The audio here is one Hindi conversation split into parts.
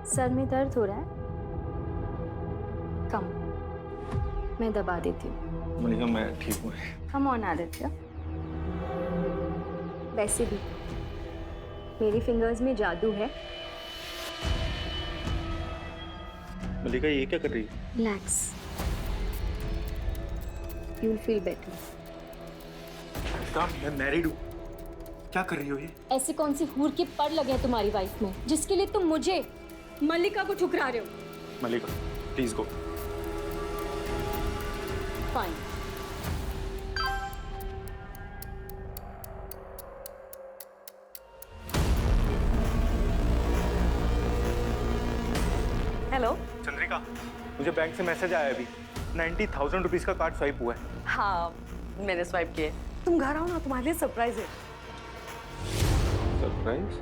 सर में दर्द हो रहा है? कम, मैं दबा देती हूँ। मलिका मैं ठीक हूँ। Come on Aditya. वैसे भी मेरी फिंगर्स में जादू है। मलिका ये क्या कर रही है? Relax, you will feel better. मैं मैरिड हूँ, क्या कर रही हो ये? ऐसी कौन सी हूर के पर लगे हैं तुम्हारी वाइफ में जिसके लिए तुम मुझे मल्लिका को ठुकरा रहे हो? Mallika please go. Fine. Hello Chandrika, मुझे बैंक से मैसेज आया अभी, 90,000 रुपीज का कार्ड स्वाइप हुआ है। हाँ मैंने स्वाइप किए। तुम घर आओ ना, तुम्हारे लिए सरप्राइज है। सरप्राइज?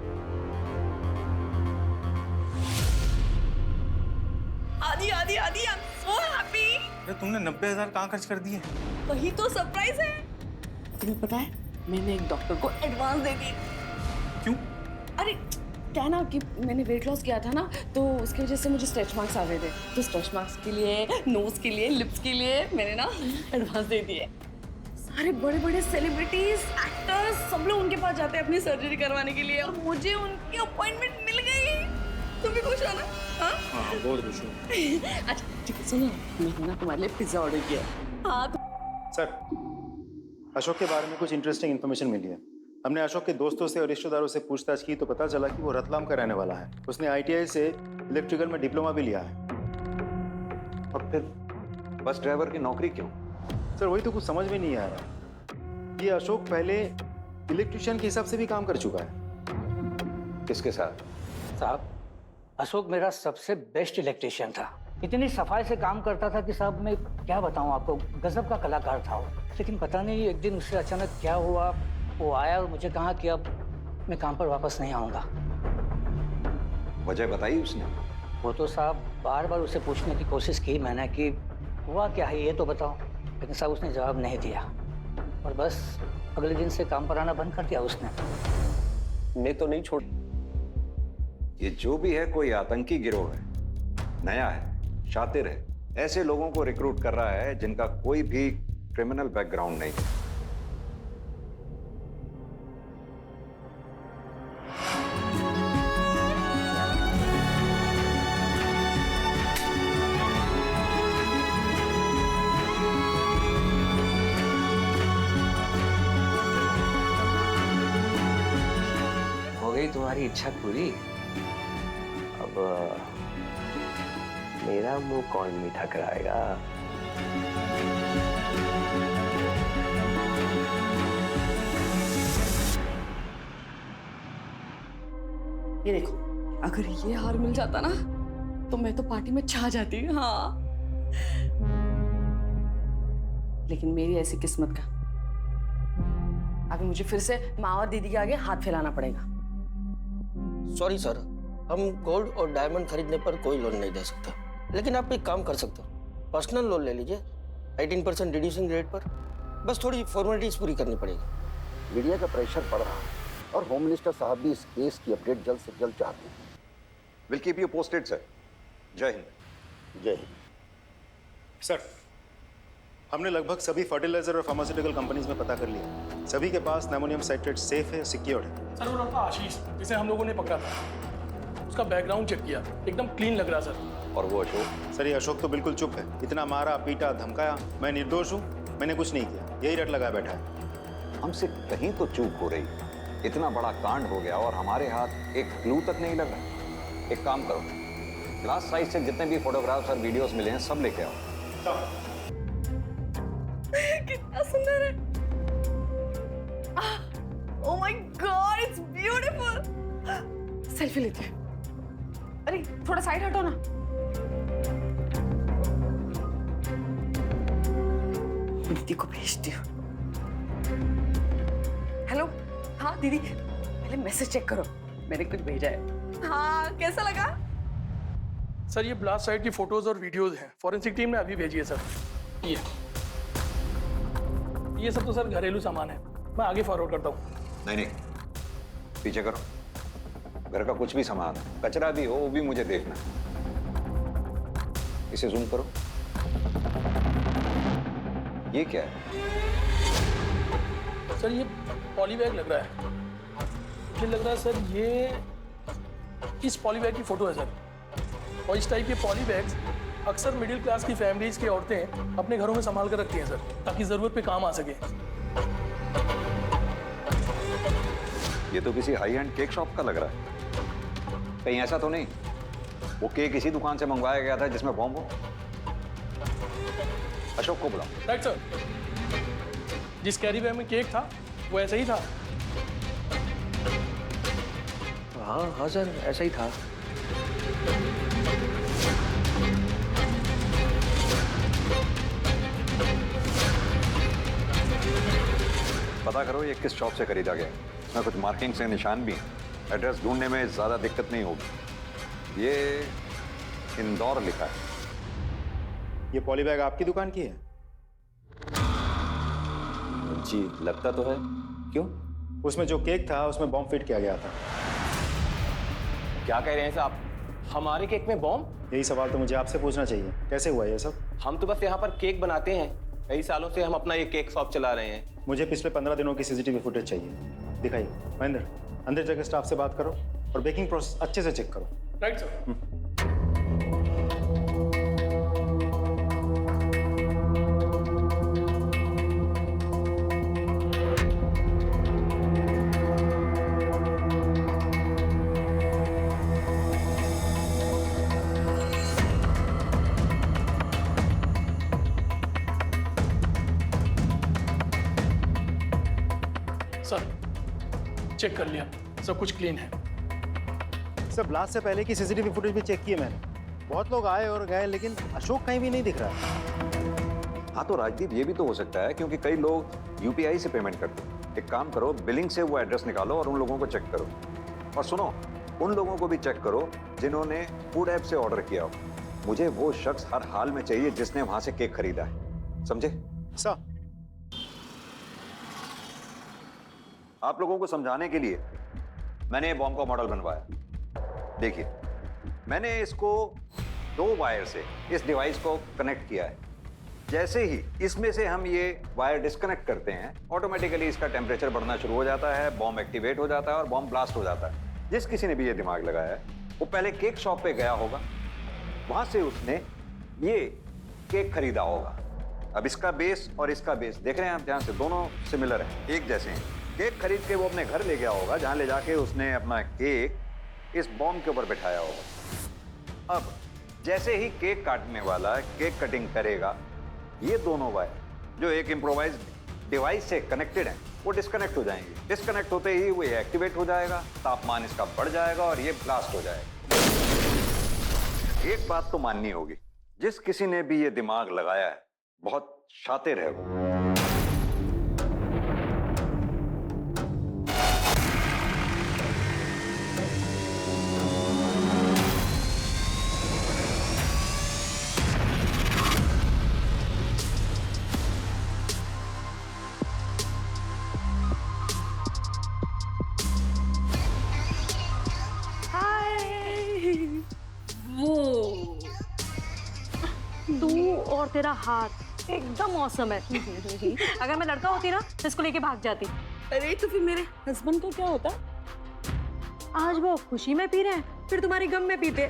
आदि आदि आदि आई एम सो हैप्पी। अरे तुमने 90,000 कहाँ खर्च कर दिए? वही तो सरप्राइज है। तुम्हें पता है मैंने एक डॉक्टर को एडवांस दे दी। क्यों? अरे क्या ना कि मैंने वेट लॉस किया था ना, तो उसकी वजह से मुझे स्ट्रेच मार्क्स आ गए थे। तो स्ट्रेच मार्क्स के लिए, नोज के लिए, लिप्स के लिए मैंने ना एडवांस दे दिए। सारे बड़े बड़े सेलिब्रिटीज, एक्टर्स सब लोग उनके पास जाते हैं अपनी सर्जरी करवाने के लिए, और मुझे उनकी अपॉइंटमेंट मिल गई। तुम भी खुश हो ना? हाँ बहुत खुश हूँ। अच्छा ठीक है, सुनो मैंने ना तुम्हारे लिए पिज्जा ऑर्डर किया। हाँ सर, अशोक के बारे में कुछ इंटरेस्टिंग इन्फॉर्मेशन मिली है। हमने अशोक के दोस्तों से और रिश्तेदारों से पूछताछ की तो पता चला कि वो रतलाम का रहने वाला है। उसने ITI से इलेक्ट्रिकल में डिप्लोमा भी लिया है। और फिर बस ड्राइवर की नौकरी क्यों? सर वही तो कुछ समझ में नहीं आ रहा। ये अशोक पहले इलेक्ट्रिशियन के हिसाब से भी काम कर चुका है। किसके साथ? साहब, अशोक मेरा सबसे बेस्ट इलेक्ट्रिशियन था। इतनी सफाई से काम करता था कि साहब मैं क्या बताऊं आपको, गजब का कलाकार था वो। लेकिन पता नहीं एक दिन उससे अचानक क्या हुआ, वो आया और मुझे कहा कि अब मैं काम पर वापस नहीं आऊंगा। वजह बताई उसने? वो तो साहब बार बार उसे पूछने की कोशिश की मैंने कि हुआ क्या है ये तो बताओ, लेकिन साहब उसने जवाब नहीं दिया और बस अगले दिन से काम पर आना बंद कर दिया उसने। मैं तो नहीं छोड़। ये जो भी है कोई आतंकी गिरोह है, नया है, शातिर है, ऐसे लोगों को रिक्रूट कर रहा है जिनका कोई भी क्रिमिनल बैकग्राउंड नहीं है। हो गई तुम्हारी इच्छा पूरी? अब मेरा मुंह कौन मीठा कराएगा? ये देखो, अगर ये हार मिल जाता ना तो मैं तो पार्टी में छा जाती। हाँ लेकिन मेरी ऐसी किस्मत का अभी मुझे फिर से माँ और दीदी के आगे हाथ फैलाना पड़ेगा। सॉरी सर, हम गोल्ड और डायमंड खरीदने पर कोई लोन नहीं दे सकता, लेकिन आप एक काम कर सकते हो, पर्सनल लोन ले लीजिए 18% रिड्यूसिंग रेट पर। बस थोड़ी फॉर्मेलिटीज पूरी करनी पड़ेगी। मीडिया का प्रेशर बढ़ रहा है और होम मिनिस्टर साहब भी इस केस की अपडेट जल्द से जल्द चाहते हैं। Will keep you posted sir. जय हिंद। जय हिंद। सर, हमने लगभग सभी फर्टिलाइजर और फार्मास्यूटिकल कंपनीज में पता कर लिया। सभी के पास अमोनियम साइट्रेट सेफ है, सिक्योर्ड है। सर वो लड़का आशीष जिसे हम लोगों ने पकड़ा था, उसका बैकग्राउंड चेक किया, एकदम क्लीन लग रहा सर। और वो अशोक? सर ये अशोक तो बिल्कुल चुप है। इतना मारा, पीटा, धमकाया। मैं निर्दोष हूँ, मैंने कुछ नहीं किया, यही रट लगा बैठा है। हमसे कहीं तो चूक हो रही है। इतना बड़ा कांड हो गया और हमारे हाथ एक क्लू तक नहीं लग रहा। एक काम करो, क्लास साइज से जितने भी फोटोग्राफ्स और वीडियोस मिले हैं सब लेके आओ। कितना सुंदर है। Oh my God, it's beautiful. Selfie लेती हूँ। अरे थोड़ा साइड हटो ना। दीदी को भेजती हूँ। हेलो, हाँ दीदी, पहले मैसेज चेक करो, मैंने कुछ भेजा है। हाँ कैसा लगा? सर ये ब्लास्ट साइट की फोटोज और वीडियोज हैं, फॉरेंसिक टीम ने अभी भेजी है सर। ये सब तो सर घरेलू सामान है, मैं आगे फॉरवर्ड करता हूँ। नहीं नहीं, पीछे करो। घर का कुछ भी सामान, कचरा भी हो, वो भी मुझे देखना। इसे जूम करो। ये क्या है? सर ये पॉली बैग लग रहा है। मुझे लग रहा है सर ये इस पॉली बैग की फोटो है सर। और इस टाइप के पॉली बैग्स अक्सर मिडिल क्लास की फैमिलीज की औरतें अपने घरों में संभाल कर रखती हैं सर, ताकि जरूरत पे काम आ सके। ये तो किसी हाई एंड केक शॉप का लग रहा है। कहीं ऐसा तो नहीं वो केक इसी दुकान से मंगवाया गया था जिसमें बॉम्ब हो? अशोक को बुलाओ। Right sir. जिस कैरी बैग में केक था वो ऐसा ही था। हाँ सर, ऐसा ही था। पता करो ये किस शॉप से खरीदा गया। इसमें कुछ मार्किंग से निशान भी हैं। एड्रेस ढूंढने में ज्यादा दिक्कत नहीं होगी। ये इंदौर लिखा है। ये पॉली बैग आपकी दुकान की है? जी लगता तो है। क्यों? उसमें जो केक था उसमें बॉम्ब फिट किया गया था। क्या कह रहे हैं साहब? हमारे केक में बॉम्ब? यही सवाल तो मुझे आपसे पूछना चाहिए, कैसे हुआ ये सब? हम तो बस यहाँ पर केक बनाते हैं। कई सालों से हम अपना ये केक शॉप चला रहे हैं। मुझे पिछले 15 दिनों की सीसीटीवी फुटेज चाहिए। दिखाइए। महेंद्र, अंदर जाकर स्टाफ से बात करो और बेकिंग प्रोसेस अच्छे से चेक करो। Right sir. सर चेक कर लिया, सब कुछ क्लीन है। सर ब्लास्ट से पहले की सीसीटीवी फुटेज भी चेक की है मैंने। बहुत लोग आए और गए लेकिन अशोक कहीं भी नहीं दिख रहा। हाँ तो राजदीप ये भी तो हो सकता है क्योंकि कई लोग यूपीआई से पेमेंट करते हैं। एक काम करो, बिलिंग से वो एड्रेस निकालो और उन लोगों को चेक करो। और सुनो, उन लोगों को भी चेक करो जिन्होंने फूड ऐप से ऑर्डर किया हो। मुझे वो शख्स हर हाल में चाहिए जिसने वहां से केक खरीदा है। समझे? सर आप लोगों को समझाने के लिए मैंने ये बॉम्ब का मॉडल बनवाया। देखिए, मैंने इसको 2 वायर से इस डिवाइस को कनेक्ट किया है। जैसे ही इसमें से हम ये वायर डिस्कनेक्ट करते हैं, ऑटोमेटिकली इसका टेम्परेचर बढ़ना शुरू हो जाता है, बॉम्ब एक्टिवेट हो जाता है और बॉम्ब ब्लास्ट हो जाता है। जिस किसी ने भी ये दिमाग लगाया है वो पहले केक शॉप पे गया होगा, वहां से उसने ये केक खरीदा होगा। अब इसका बेस और इसका बेस देख रहे हैं आप, ध्यान से, दोनों सिमिलर हैं, एक जैसे हैं। केक खरीद के वो अपने घर ले गया होगा, जहां ले जाके उसने अपना केक इस बॉम्ब के ऊपर बिठाया होगा। अब जैसे ही केक काटने वाला केक कटिंग करेगा, ये दोनों वायर जो एक इम्प्रोवाइज्ड डिवाइस से कनेक्टेड हैं वो डिस्कनेक्ट हो जाएंगे। डिस्कनेक्ट होते ही वो ये एक्टिवेट हो जाएगा, तापमान इसका बढ़ जाएगा और ये ब्लास्ट हो जाएगा। एक बात तो माननी होगी, जिस किसी ने भी ये दिमाग लगाया है बहुत शातिर है वो। तू और तेरा हाथ एकदम मौसम है। अगर मैं लड़का होती ना तो इसको लेके भाग जाती। अरे तो फिर मेरे हस्बैंड का क्या होता? आज वो खुशी में पी रहे हैं, फिर तुम्हारी गम में पीते।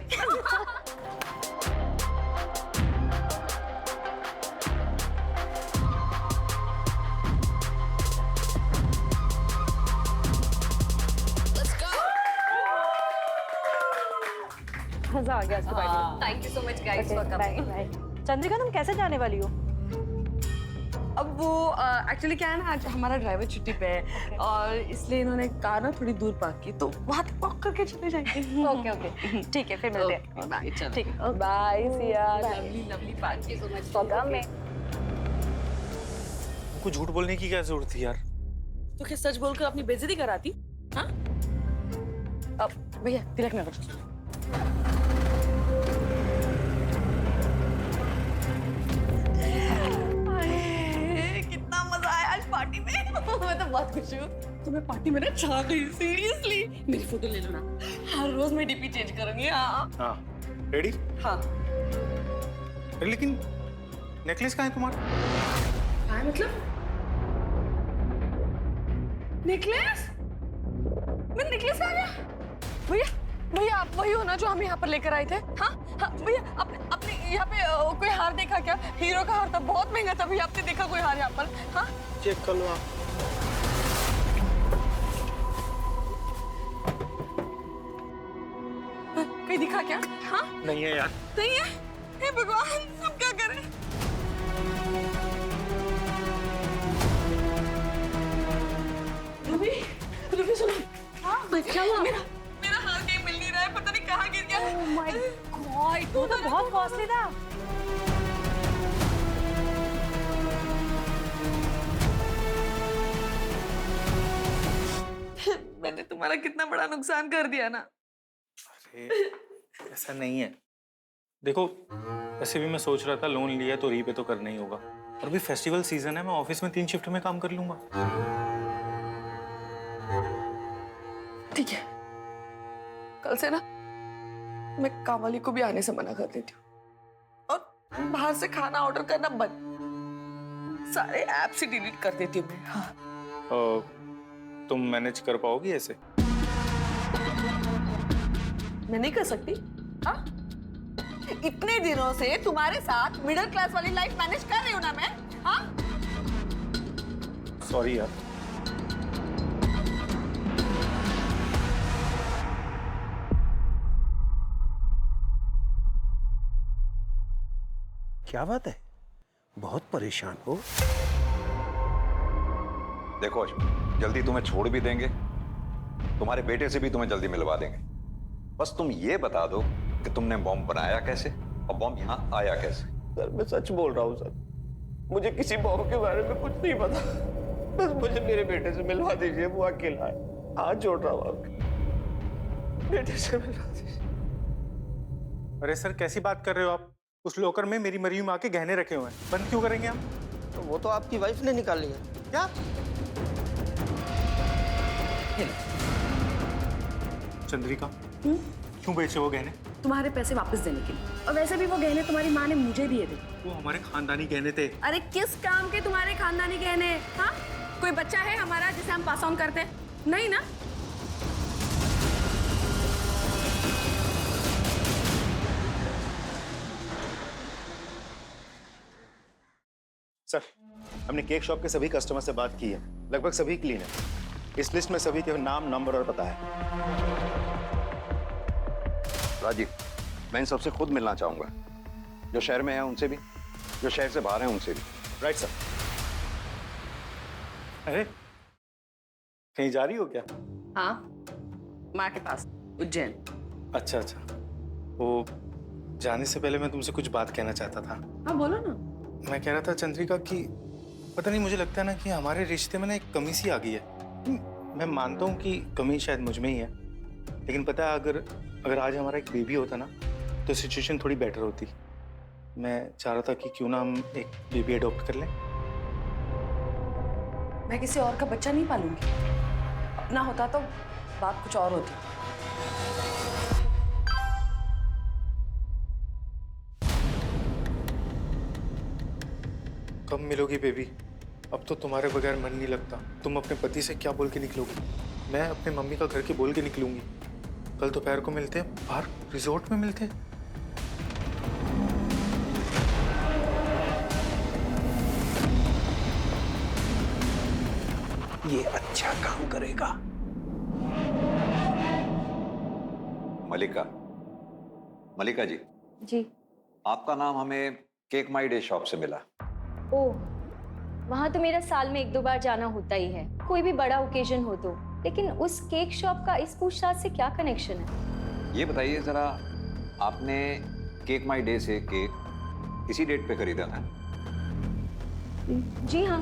मजा आ गया। Thank you so much guys for coming. Chandrika, तुम कैसे जाने वाली हो? अब वो एक्चुअली क्या है ना, आज हमारा ड्राइवर छुट्टी पे है और इसलिए इन्होंने कार ना थोड़ी दूर पार्क की, तो वहाँ तक वॉक करके चले जाएंगे। ओके ओके ठीक है, फिर मिलते हैं। बाय। ठीक है, bye Siya. Bye. Lovely lovely party. So much उनको झूठ बोलने की क्या जरूरत थी यार? तो क्या सच बोलकर अपनी बेइज्जती कराती? हाँ? अब भैया तिलक ना करो। कितना मजा आया आज पार्टी में। मैं तो मैं बहुत खुश हूँ। तुम्हें पार्टी में ना छा गई, सीरियसली। मेरी फोटो ले लो ना, हर रोज मैं डीपी चेंज करूंगी। हाँ हाँ, रेडी? हाँ। लेकिन नेकलेस कहाँ है तुम्हारा? हाँ मतलब नेकलेस? मेरा नेकलेस आ गया। भैया भैया, आप वही हो ना जो हम यहाँ पर लेकर आए थे? हाँ हाँ भैया, आपने यहाँ पे कोई हार देखा क्या? हीरो का हार था, बहुत महंगा था भैया। आपने देखा कोई हार यहाँ पर? हाँ चेक कर लो आप। कहीं दिखा क्या? हाँ नहीं है यार। नहीं है? हे भगवान, अब क्या करें? रूबी, रूबी सुनो। हाँ क्या हुआ? मेरा हार कहीं मिल नहीं रहा है, पता नहीं कहाँ गिर गया। ओह माय गॉड, वो तो बहुत कॉस्टली था। मैंने तुम्हारा कितना बड़ा नुकसान कर दिया ना। अरे ऐसा नहीं है। देखो, वैसे भी मैं सोच रहा था लोन लिया तो रीपे तो करना ही होगा, और अभी फेस्टिवल सीजन है, मैं ऑफिस में 3 शिफ्ट में काम कर लूंगा। ठीक है, कल से ना मैं कामवाली को भी आने से मना कर देती हूँ, और बाहर से खाना ऑर्डर करना बंद, सारे ऐप्स ही डिलीट कर देती हूँ मैं। हाँ। तुम मैनेज कर पाओगी ऐसे? मैं नहीं कर सकती। हाँ, इतने दिनों से तुम्हारे साथ मिडिल क्लास वाली लाइफ मैनेज कर रही हूँ ना मैं। हाँ, सॉरी यार। क्या बात है, बहुत परेशान हो? देखो अशोक, जल्दी तुम्हें छोड़ भी देंगे, तुम्हारे बेटे से भी तुम्हें जल्दी मिलवा देंगे। बस तुम ये बता दो कि तुमने बॉम्ब बनाया कैसे और बॉम्ब यहाँ आया कैसे। सर मैं सच बोल रहा हूँ सर, मुझे किसी बॉम्ब के बारे में कुछ नहीं पता। बस मुझे मेरे बेटे से मिलवा दीजिए, वो अकेला है। हाथ जोड़ रहा हूँ आपके, बेटे से मिलवा दीजिए। अरे सर, कैसी बात कर रहे हो आप? उस लॉकर में मेरी मरी हुई माँ के गहने रखे हुए हैं, बंद क्यों करेंगे हम? तो वो तो आपकी वाइफ ने निकाली है। क्या? चंद्रिका, क्यों बेचे वो गहने? तुम्हारे पैसे वापस देने के लिए, और वैसे भी वो गहने तुम्हारी माँ ने मुझे दिए थे। वो हमारे खानदानी गहने थे। अरे किस काम के तुम्हारे खानदानी गहने? हाँ, कोई बच्चा है हमारा जिसे हम पास ऑन करते? नहीं ना। सर, हमने केक शॉप के सभी कस्टमर से बात की है, लगभग सभी क्लीन है। इस लिस्ट में सभी के नाम, नंबर और पता है। राजीव, मैं इन सबसे खुद मिलना चाहूंगा, जो शहर में है उनसे भी, जो शहर से बाहर है उनसे भी। Right sir. अरे कहीं जा रही हो क्या? हाँ, माँ के पास, उज्जैन। अच्छा अच्छा, वो जाने से पहले मैं तुमसे कुछ बात कहना चाहता था। हाँ बोलो ना। मैं कह रहा था चंद्रिका कि पता नहीं, मुझे लगता है ना कि हमारे रिश्ते में ना एक कमी सी आ गई है। मैं मानता हूँ कि कमी शायद मुझ में ही है, लेकिन पता है अगर आज हमारा एक बेबी होता ना तो सिचुएशन थोड़ी बेटर होती। मैं चाह रहा था कि क्यों ना हम एक बेबी अडॉप्ट कर लें। मैं किसी और का बच्चा नहीं पालूंगी, अपना होता तो बात कुछ और होती। कब मिलोगी बेबी? अब तो तुम्हारे बगैर मन नहीं लगता। तुम अपने पति से क्या बोल के निकलोगी? मैं अपने मम्मी का घर के बोल के निकलूंगी। कल दोपहर को मिलते हैं, बाहर रिजॉर्ट में मिलते हैं। ये अच्छा काम करेगा। मलिका जी। जी। आपका नाम हमें केक माई डे शॉप से मिला। ओह, वहाँ तो मेरा साल में 1-2 बार जाना होता ही है, कोई भी बड़ा ओकेजन हो तो। लेकिन उस केक शॉप का इस पूछताछ से क्या कनेक्शन है? ये बताइए जरा, आपने केक माई डे से केक इसी डेट पे खरीदा था? जी हाँ,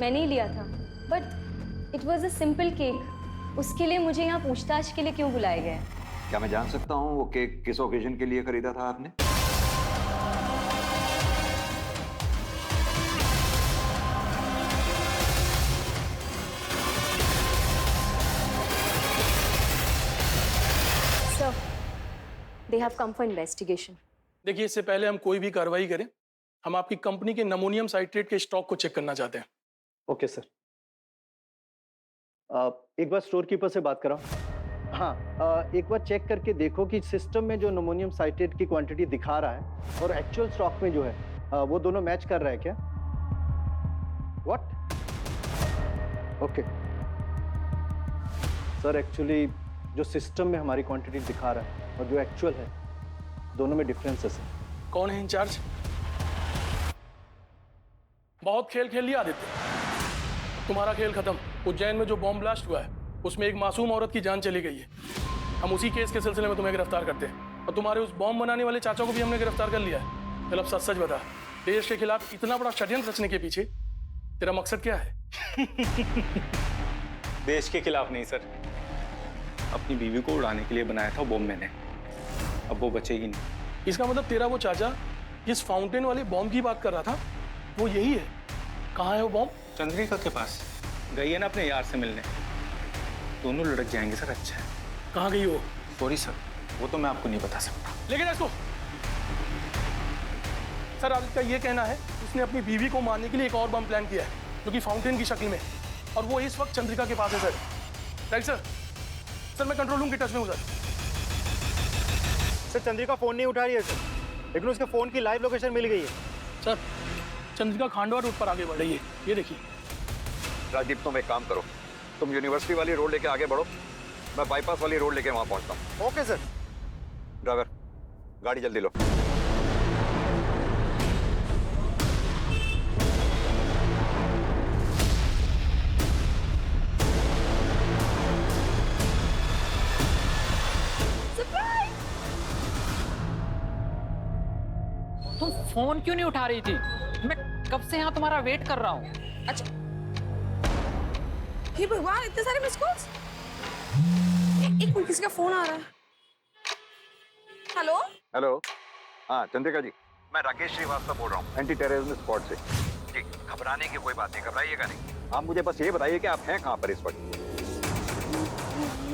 मैंने ही लिया था, but it was a simple cake. उसके लिए मुझे यहाँ पूछताछ के लिए क्यों बुलाया गया? क्या मैं जान सकता हूँ वो केक किस ओकेजन के लिए खरीदा था आपने? They have come for investigation. देखिए, इससे पहले हम कोई भी कार्रवाई करें, हम आपकी कंपनी के नमोनियम साइट्रेट के स्टॉक को चेक करना चाहते हैं। Okay sir. एक बार स्टोर कीपर से बात कराओ। हाँ, एक बार चेक करके देखो कि सिस्टम में जो नमोनियम साइट्रेट की क्वांटिटी दिखा रहा है और एक्चुअल स्टॉक में जो है वो दोनों मैच कर रहा है क्या? व्हाट? ओके सर, एक्चुअली जो सिस्टम में हमारी क्वांटिटी दिखा रहा है और जो एक्चुअल है, दोनों में डिफरेंस है सर। कौन है इंचार्ज? बहुत खेल खेल लिया आदित्य, तुम्हारा खेल खत्म। उज्जैन में जो बॉम्ब ब्लास्ट हुआ है उसमें एक मासूम औरत की जान चली गई है। हम उसी केस के सिलसिले में तुम्हें गिरफ्तार करते हैं और तुम्हारे उस बॉम्ब बनाने वाले चाचा को भी हमने गिरफ्तार कर लिया है। चल अब सच सच बता, देश के खिलाफ इतना बड़ा षड्यंत्र रचने के पीछे तेरा मकसद क्या है? देश के खिलाफ नहीं सर, अपनी बीवी को उड़ाने के लिए बनाया था बॉम्ब मैंने। अब वो बचेगी नहीं। इसका मतलब तेरा वो चाचा जिस फाउंटेन वाले बॉम्ब की बात कर रहा था वो यही है। कहाँ है वो बॉम्ब? चंद्रिका के पास गई है ना अपने यार से मिलने। दोनों लड़क जाएंगे सर। अच्छा है। कहाँ गई वो? सॉरी सर, वो तो मैं आपको नहीं बता सकता। लेकिन इसको सर, आदित्य का ये कहना है उसने अपनी बीवी को मारने के लिए एक और बम प्लान किया है जो कि फाउंटेन की शक्ल में, और वो इस वक्त चंद्रिका के पास है सर। Right sir? सर मैं कंट्रोल रूम के टच में हूँ सर। सर चंद्रिका फोन नहीं उठा रही है सर, लेकिन उसके फोन की लाइव लोकेशन मिल गई है। सर चंद्रिका खांडवा रोड पर आगे बढ़ रही है, ये देखिए। राजदीप, तुम एक काम करो, तुम यूनिवर्सिटी वाली रोड लेके आगे बढ़ो, मैं बाईपास वाली रोड लेके वहां पहुंचता हूँ। Okay sir. ड्राइवर, गाड़ी जल्दी लो। तुम फोन क्यों नहीं उठा रही थी? मैं कब से यहाँ तुम्हारा वेट कर रहा हूँ। अच्छा, हे भगवान, इतने सारे मिस कॉल्स। एक मिनट, किसी का फोन आ रहा है। हेलो हेलो, हाँ चंद्रिका जी, मैं राकेश श्रीवास्तव बोल रहा हूँ, एंटी टेररिज्म स्क्वाड से। जी, घबराने की कोई बात नहीं, घबराइएगा नहीं। आप मुझे बस ये बताइए कि आप हैं कहाँ पर इस वक्त?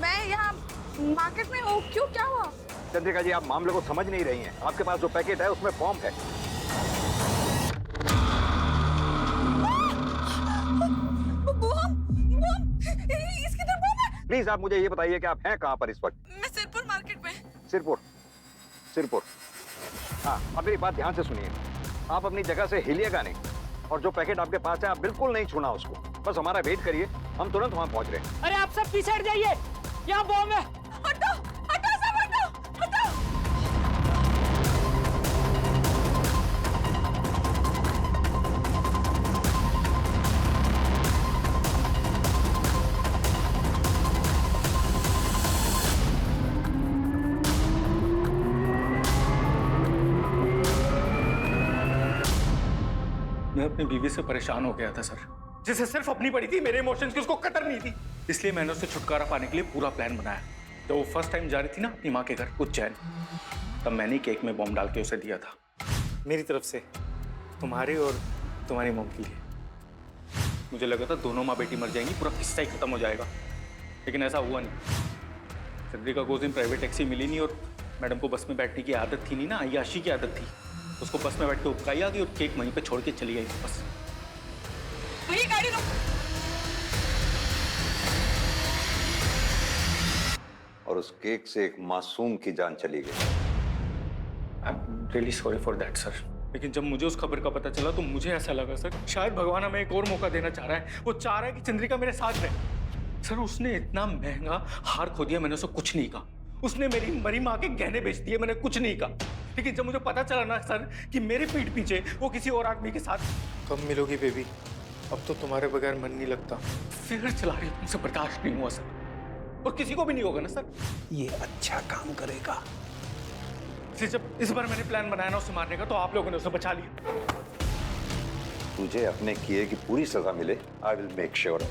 मैं यहाँ मार्केट में हूँ। क्यों, क्या हुआ? चंद्रिका जी, आप मामले को समझ नहीं रही हैं। आपके पास जो पैकेट है उसमें बॉम्ब है। इसके अंदर बम है। प्लीज आप मुझे ये बताइए कि आप हैं कहाँ पर इस वक्त? मैं सिरपुर मार्केट में। सिरपुर। हाँ, अब मेरी बात ध्यान से सुनिए। आप अपनी जगह से हिलिएगा नहीं, और जो पैकेट आपके पास है आप बिल्कुल नहीं छूना उसको। बस हमारा वेट करिए, हम तुरंत वहाँ पहुँच रहे हैं। अरे आप सब पीछे हट जाइए, यहाँ बॉम्ब है। हटो, हटो सब, हटो, हटो। मैं अपनी बीवी से परेशान हो गया था सर, जिसे सिर्फ अपनी पड़ी थी, मेरे इमोशंस की उसको कतर नहीं थी। इसलिए मैंने उससे छुटकारा पाने के लिए पूरा प्लान बनाया। जब वो फर्स्ट टाइम जा रही थी ना अपनी माँ के घर उज्जैन, तब मैंने केक में बॉम्ब डाल के उसे दिया था, मेरी तरफ से तुम्हारे और तुम्हारी मॉम के लिए। मुझे लगा था दोनों माँ बेटी मर जाएंगी, पूरा किस्सा ही खत्म हो जाएगा, लेकिन ऐसा हुआ नहीं। चंद्रिका को उस दिन प्राइवेट टैक्सी मिली नहीं, और मैडम को बस में बैठने की आदत थी नहीं ना, अय्याशी की आदत थी। उसको बस में बैठ के उपकाई आ गई और केक वहीं पे छोड़ के चली गई बस। वही गाड़ी रोक। और उस केक से एक मासूम की जान चली गई। I am really sorry for that sir. लेकिन जब मुझे उस खबर का पता चला तो मुझे ऐसा लगा सर, शायद भगवान हमें एक और मौका देना चाह रहा है। वो चाह रहा है कि चंद्रिका मेरे साथ रहे। सर, उसने इतना महंगा हार खो दिया, मैंने उसे कुछ नहीं कहा। उसने मेरी मरी माँ के गहने बेच दिए, मैंने कुछ नहीं कहा। लेकिन जब मुझे पता चला ना सर कि मेरे पीठ पीछे वो किसी और आदमी के साथ। कब मिलोगी बेबी? अब तो तुम्हारे बगैर मन नहीं लगता। फिर चला रही, तुमसे बर्दाश्त नहीं हुआ सर, और किसी को भी नहीं होगा ना सर। ये अच्छा काम करेगा। जब इस बार मैंने प्लान बनाया ना उसे मारने का, तो आप लोगों ने उसे बचा लिया। तुझे अपने किए की पूरी सजा मिले, आई विल मेक श्योर।